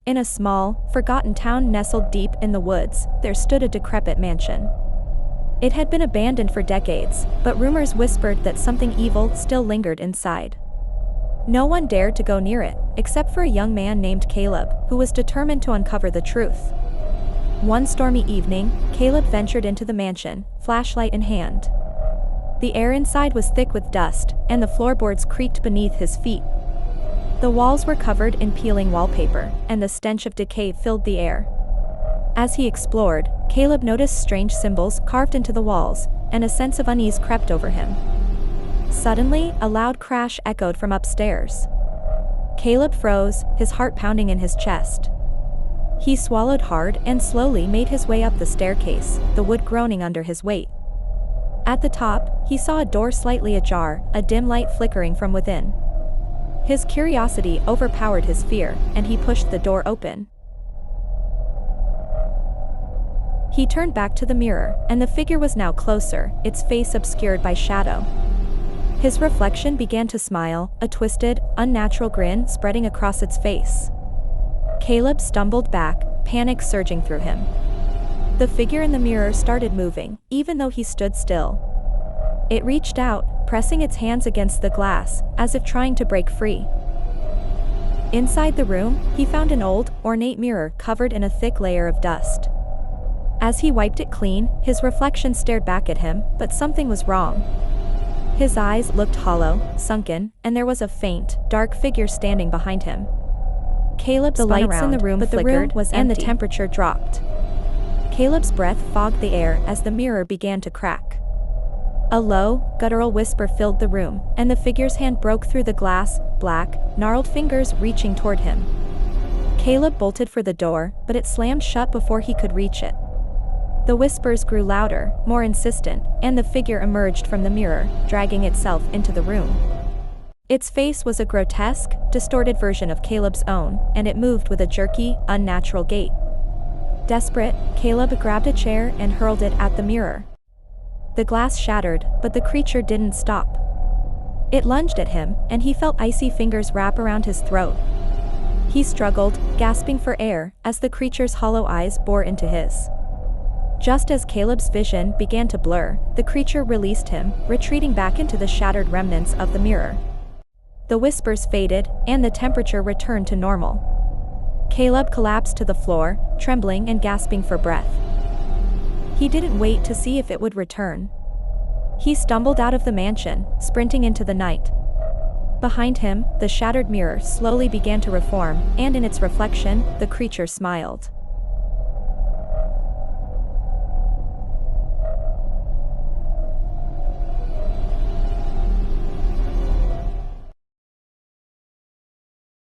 In a small, forgotten town nestled deep in the woods, there stood a decrepit mansion. It had been abandoned for decades, but rumors whispered that something evil still lingered inside. No one dared to go near it, except for a young man named Caleb, who was determined to uncover the truth. One stormy evening, Caleb ventured into the mansion, flashlight in hand. The air inside was thick with dust, and the floorboards creaked beneath his feet. The walls were covered in peeling wallpaper, and the stench of decay filled the air. As he explored, Caleb noticed strange symbols carved into the walls, and a sense of unease crept over him. Suddenly, a loud crash echoed from upstairs. Caleb froze, his heart pounding in his chest. He swallowed hard and slowly made his way up the staircase, the wood groaning under his weight. At the top, he saw a door slightly ajar, a dim light flickering from within. His curiosity overpowered his fear, and he pushed the door open. He turned back to the mirror, and the figure was now closer, its face obscured by shadow. His reflection began to smile, a twisted, unnatural grin spreading across its face. Caleb stumbled back, panic surging through him. The figure in the mirror started moving, even though he stood still. It reached out, pressing its hands against the glass, as if trying to break free. Inside the room, he found an old, ornate mirror covered in a thick layer of dust. As he wiped it clean, his reflection stared back at him, but something was wrong. His eyes looked hollow, sunken, and there was a faint, dark figure standing behind him. Caleb spun around, the lights in the room flickered, and the temperature dropped. Caleb's breath fogged the air as the mirror began to crack. A low, guttural whisper filled the room, and the figure's hand broke through the glass, black, gnarled fingers reaching toward him. Caleb bolted for the door, but it slammed shut before he could reach it. The whispers grew louder, more insistent, and the figure emerged from the mirror, dragging itself into the room. Its face was a grotesque, distorted version of Caleb's own, and it moved with a jerky, unnatural gait. Desperate, Caleb grabbed a chair and hurled it at the mirror. The glass shattered, but the creature didn't stop. It lunged at him, and he felt icy fingers wrap around his throat. He struggled, gasping for air, as the creature's hollow eyes bored into his. Just as Caleb's vision began to blur, the creature released him, retreating back into the shattered remnants of the mirror. The whispers faded, and the temperature returned to normal. Caleb collapsed to the floor, trembling and gasping for breath. He didn't wait to see if it would return. He stumbled out of the mansion, sprinting into the night. Behind him, the shattered mirror slowly began to reform, and in its reflection, the creature smiled.